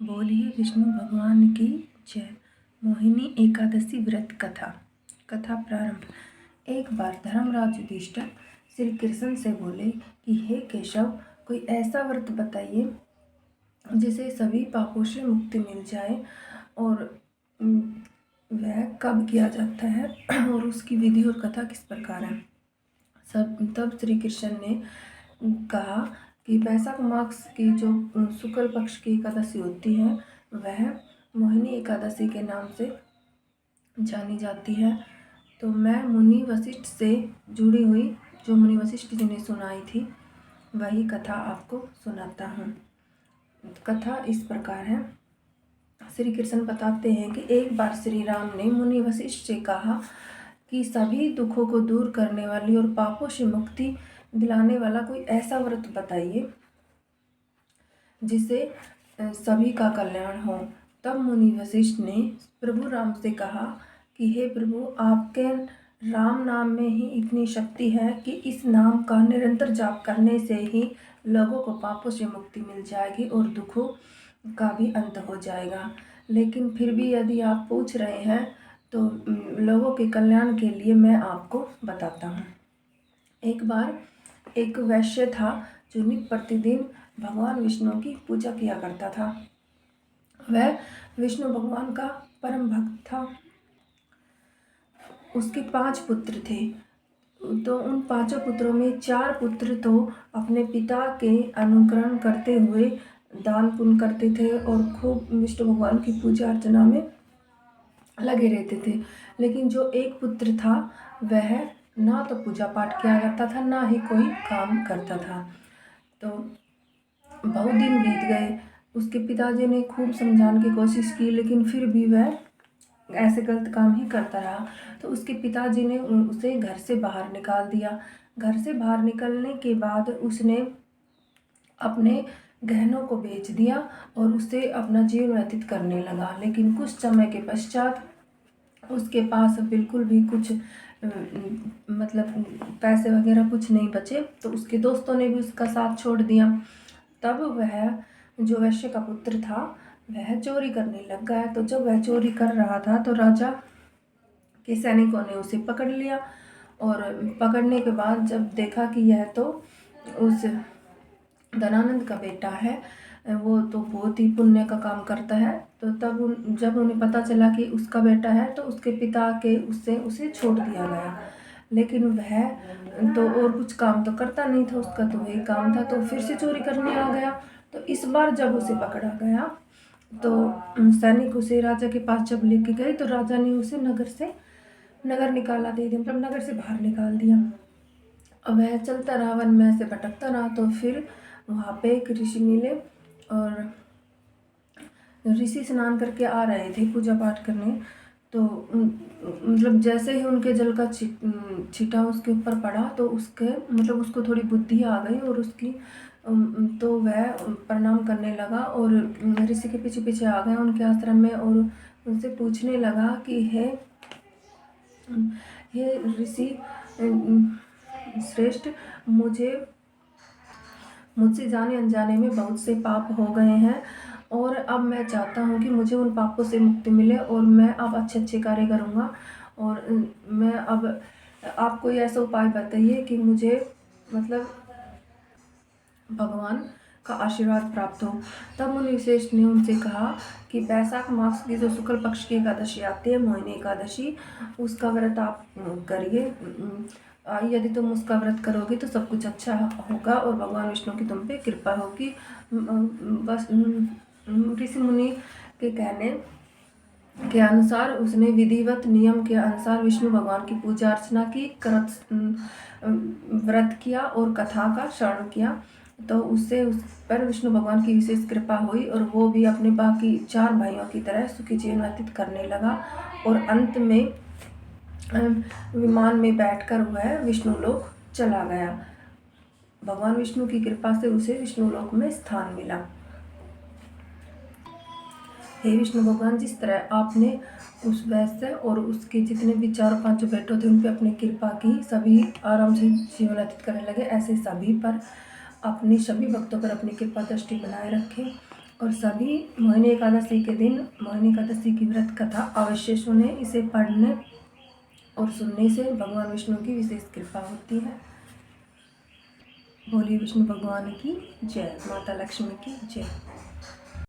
बोलिए विष्णु भगवान की जय। मोहिनी एकादशी व्रत कथा। कथा प्रारंभ। एक बार धर्मराज युधिष्ठिर श्री कृष्ण से बोले कि हे केशव, कोई ऐसा व्रत बताइए जिसे सभी पापों से मुक्ति मिल जाए, और वह कब किया जाता है और उसकी विधि और कथा किस प्रकार है। तब श्री कृष्ण ने कहा कि वैशाख मास की जो शुक्ल पक्ष की एकादशी होती है वह मोहिनी एकादशी के नाम से जानी जाती है। तो मैं मुनि वशिष्ठ से जुड़ी हुई जो मुनि वशिष्ठ जी ने सुनाई थी वही कथा आपको सुनाता हूँ। कथा इस प्रकार है। श्री कृष्ण बताते हैं कि एक बार श्री राम ने मुनि वशिष्ठ से कहा कि सभी दुखों को दूर करने वाली और पापों से मुक्ति दिलाने वाला कोई ऐसा व्रत बताइए जिससे सभी का कल्याण हो। तब मुनि वशिष्ठ ने प्रभु राम से कहा कि हे प्रभु, आपके राम नाम में ही इतनी शक्ति है कि इस नाम का निरंतर जाप करने से ही लोगों को पापों से मुक्ति मिल जाएगी और दुखों का भी अंत हो जाएगा। लेकिन फिर भी यदि आप पूछ रहे हैं तो लोगों के कल्याण के लिए मैं आपको बताता हूँ। एक बार एक वैश्य था जो नित्य प्रतिदिन भगवान विष्णु की पूजा किया करता था। वह विष्णु भगवान का परम भक्त था। उसके 5 पुत्र थे। तो उन 5 पुत्रों में 4 पुत्र तो अपने पिता के अनुकरण करते हुए दान पुण्य करते थे और खूब विष्णु भगवान की पूजा अर्चना में लगे रहते थे। लेकिन जो एक पुत्र था वह ना तो पूजा पाठ किया करता था, ना ही कोई काम करता था। तो बहुत दिन बीत गए। उसके पिताजी ने खूब समझाने की कोशिश की, लेकिन फिर भी वह ऐसे गलत काम ही करता रहा। तो उसके पिताजी ने उसे घर से बाहर निकाल दिया। घर से बाहर निकलने के बाद उसने अपने गहनों को बेच दिया और उससे अपना जीवन व्यतीत करने लगा। लेकिन कुछ समय के पश्चात उसके पास बिल्कुल भी कुछ मतलब पैसे वगैरह कुछ नहीं बचे। तो उसके दोस्तों ने भी उसका साथ छोड़ दिया। तब वह जो वैश्य का पुत्र था वह चोरी करने लग गया। तो जब वह चोरी कर रहा था तो राजा के सैनिकों ने उसे पकड़ लिया, और पकड़ने के बाद जब देखा कि यह तो उस धनानंद का बेटा है, वो तो बहुत ही पुण्य का काम करता है, तो तब जब उन्हें पता चला कि उसका बेटा है तो उसके पिता के उससे उसे छोड़ दिया गया। लेकिन वह तो और कुछ काम तो करता नहीं था, उसका तो वही काम था। तो फिर से चोरी करने आ गया। तो इस बार जब उसे पकड़ा गया तो सैनिक उसे राजा के पास जब लेके गए तो राजा ने उसे नगर निकाला दे दिया, मतलब नगर से बाहर निकाल दिया। अब वह चलता रहा, वन में ऐसे भटकता रहा। तो फिर वहाँ पे एक ऋषि मिले, और ऋषि स्नान करके आ रहे थे पूजा पाठ करने। तो मतलब जैसे ही उनके जल का छींटा उसके ऊपर पड़ा तो उसके मतलब उसको थोड़ी बुद्धि आ गई, और उसकी तो वह प्रणाम करने लगा और ऋषि के पीछे पीछे आ गया उनके आश्रम में, और उनसे पूछने लगा कि हे ऋषि श्रेष्ठ, मुझसे जाने अनजाने में बहुत से पाप हो गए हैं, और अब मैं चाहता हूँ कि मुझे उन पापों से मुक्ति मिले और मैं अब अच्छे अच्छे कार्य करूँगा। और मैं अब आप कोई ऐसा उपाय बताइए कि मुझे मतलब भगवान का आशीर्वाद प्राप्त हो। तब मुनि विशेष ने उनसे कहा कि वैशाख मास की जो शुक्ल पक्ष की एकादशी आती है, मोहिनी एकादशी, उसका व्रत आप करिए। यदि तुम उसका व्रत करोगे तो सब कुछ अच्छा होगा और भगवान विष्णु की तुम पे कृपा होगी। बस ऋषि मुनि के कहने के अनुसार उसने विधिवत नियम के अनुसार विष्णु भगवान की पूजा अर्चना की, व्रत किया और कथा का श्रवण किया। तो उससे उस पर विष्णु भगवान की विशेष कृपा हुई और वो भी अपने बाकी 4 भाइयों की तरह सुखी जीवन व्यतीत करने लगा, और अंत में विमान में बैठकर वह विष्णु लोक चला गया। भगवान विष्णु की कृपा से उसे विष्णु लोक में स्थान मिला। हे विष्णु भगवान, जिस तरह आपने उस वैश्य और उसके जितने भी 4-5 बेटों थे उन पर अपनी कृपा की, सभी आराम से जीवन व्यतीत करने लगे, ऐसे सभी पर अपनी सभी भक्तों पर अपनी कृपा दृष्टि बनाए रखें। और सभी मोहिनी एकादशी के दिन मोहिनी एकादशी की व्रत कथा अवश्य सुने। इसे पढ़ने और सुनने से भगवान विष्णु की विशेष कृपा होती है। बोलिए विष्णु भगवान की जय, माता लक्ष्मी की जय।